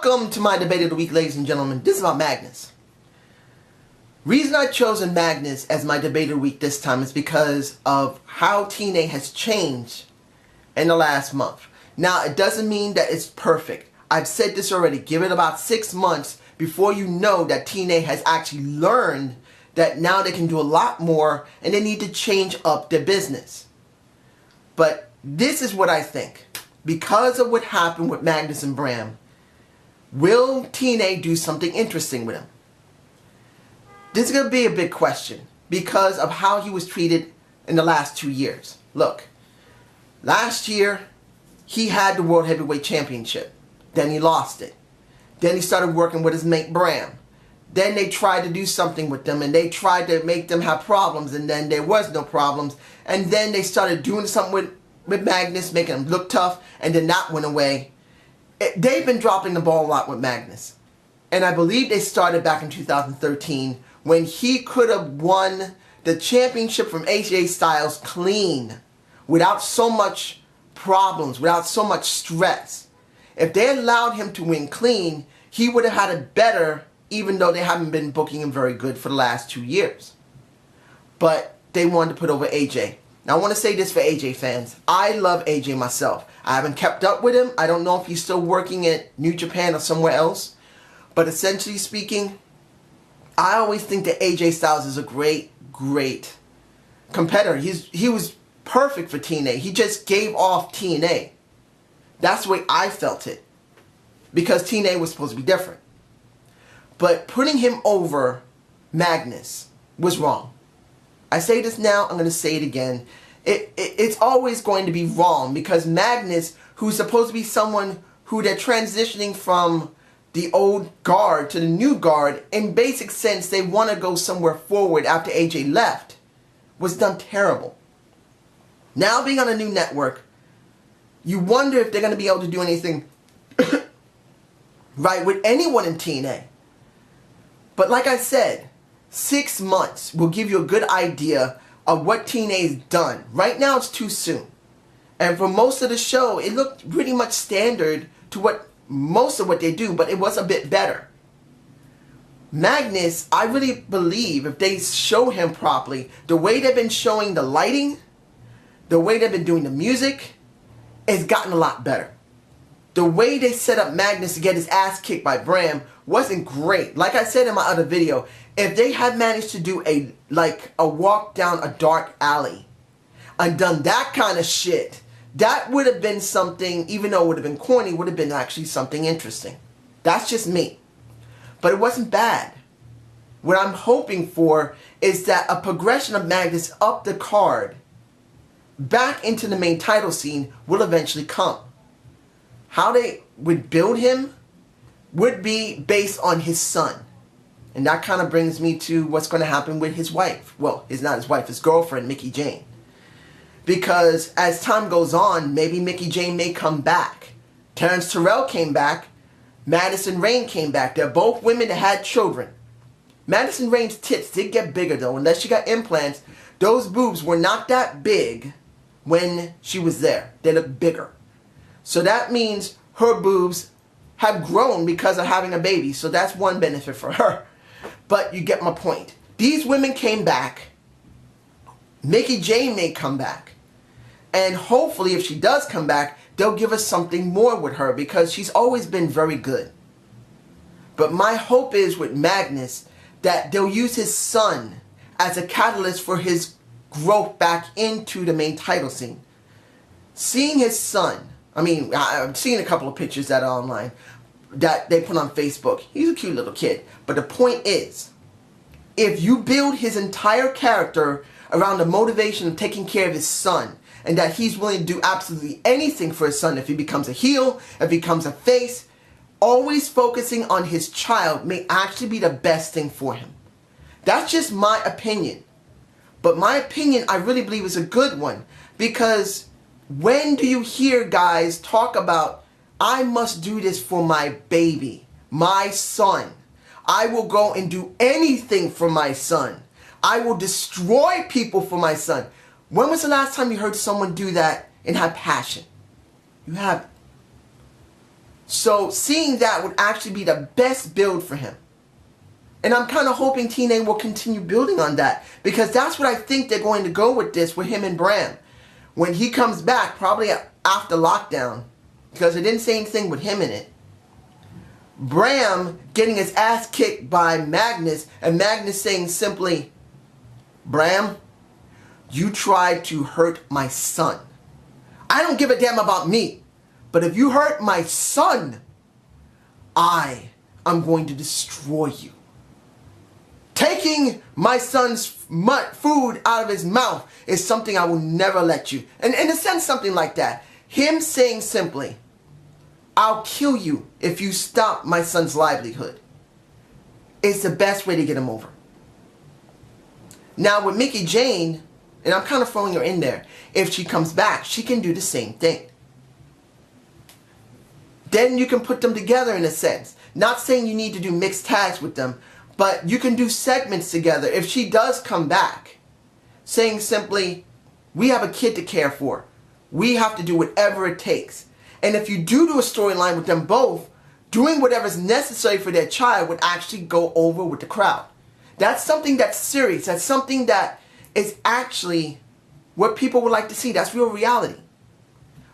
Welcome to my debate of the week, ladies and gentlemen. This is about Magnus. Reason I've chosen Magnus as my debate of the week this time is because of how TNA has changed in the last month. Now, it doesn't mean that it's perfect. I've said this already. Give it about 6 months before you know that TNA has actually learned that now they can do a lot more and they need to change up their business. But this is what I think. Because of what happened with Magnus and Bram, will TNA do something interesting with him? This is going to be a big question because of how he was treated in the last 2 years. Look, last year he had the World Heavyweight Championship. Then he lost it. Then he started working with his mate Bram. Then they tried to do something with them and they tried to make them have problems, and then there was no problems. And then they started doing something with Magnus, making him look tough, and then that went away. They've been dropping the ball a lot with Magnus. And I believe they started back in 2013 when he could have won the championship from AJ Styles clean, without so much problems, without so much stress. If they allowed him to win clean, he would have had it better, even though they haven't been booking him very good for the last 2 years. But they wanted to put over AJ. Now I want to say this for AJ fans. I love AJ myself. I haven't kept up with him. I don't know if he's still working at New Japan or somewhere else. But essentially speaking, I always think that AJ Styles is a great competitor. He was perfect for TNA. He just gave off TNA. That's the way I felt it. Because TNA was supposed to be different. But putting him over Magnus was wrong. I say this now, I'm going to say it again. It's always going to be wrong because Magnus, who's supposed to be someone who they're transitioning from the old guard to the new guard, in basic sense they want to go somewhere forward after AJ left, was done terrible. Now being on a new network, you wonder if they're going to be able to do anything right with anyone in TNA. But like I said, 6 months will give you a good idea of what TNA's done. Right now it's too soon. And for most of the show, it looked pretty much standard to what most of what they do, but it was a bit better. Magnus, I really believe if they show him properly, the way they've been showing the lighting, the way they've been doing the music, it's gotten a lot better. The way they set up Magnus to get his ass kicked by Bram wasn't great. Like I said in my other video, if they had managed to do a walk down a dark alley and done that kind of shit, that would have been something, even though it would have been corny, would have been actually something interesting. That's just me. But it wasn't bad. What I'm hoping for is that a progression of Magnus up the card back into the main title scene will eventually come. How they would build him would be based on his son. And that kind of brings me to what's going to happen with his wife. Well, it's not his wife, his girlfriend, Mickie Jane. Because as time goes on, maybe Mickie Jane may come back. Terrence Terrell came back. Madison Rayne came back. They're both women that had children. Madison Rayne's tits did get bigger though. Unless she got implants, those boobs were not that big when she was there. They look bigger. So that means her boobs have grown because of having a baby. So that's one benefit for her. But you get my point. These women came back. Mickie Jane may come back. And hopefully if she does come back, they'll give us something more with her because she's always been very good. But my hope is with Magnus that they'll use his son as a catalyst for his growth back into the main title scene. Seeing his son, I've seen a couple of pictures that are online that they put on Facebook. He's a cute little kid. But the point is, if you build his entire character around the motivation of taking care of his son, and that he's willing to do absolutely anything for his son if he becomes a heel, if he becomes a face, always focusing on his child may actually be the best thing for him. That's just my opinion. But my opinion, I really believe, is a good one. Because when do you hear guys talk about, I must do this for my baby, my son. I will go and do anything for my son. I will destroy people for my son. When was the last time you heard someone do that and have passion? You haven't. So seeing that would actually be the best build for him. And I'm kind of hoping TNA will continue building on that, because that's what I think they're going to go with this, with him and Bram. When he comes back, probably after lockdown, because it didn't say anything with him in it. Bram getting his ass kicked by Magnus, and Magnus saying simply, Bram, you tried to hurt my son. I don't give a damn about me, but if you hurt my son, I am going to destroy you. Taking my son's food out of his mouth is something I will never let you. And in a sense, something like that. Him saying simply, I'll kill you if you stop my son's livelihood, is the best way to get him over. Now with Mickie Jane, and I'm kind of throwing her in there, if she comes back, she can do the same thing. Then you can put them together in a sense. Not saying you need to do mixed tags with them, but you can do segments together. If she does come back, saying simply, we have a kid to care for. We have to do whatever it takes. And if you do a storyline with them both, doing whatever's necessary for their child would actually go over with the crowd. That's something that's serious. That's something that is actually what people would like to see. That's real reality.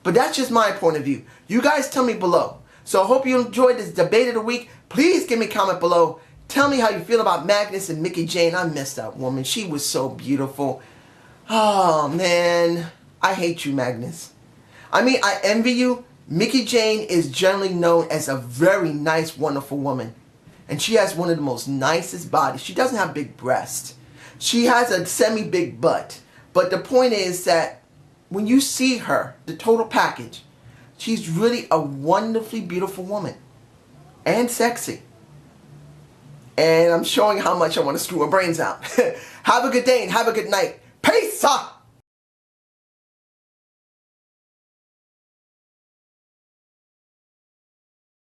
But that's just my point of view. You guys tell me below. So I hope you enjoyed this debate of the week. Please give me a comment below. Tell me how you feel about Magnus and Mickie Jane. I miss that woman. She was so beautiful. Oh, man. I hate you, Magnus. I mean, I envy you. Mickie Jane is generally known as a very nice, wonderful woman. And she has one of the most nicest bodies. She doesn't have big breasts. She has a semi-big butt. But the point is that when you see her, the total package, she's really a wonderfully beautiful woman. And sexy. And I'm showing how much I want to screw her brains out. Have a good day and have a good night. Peace!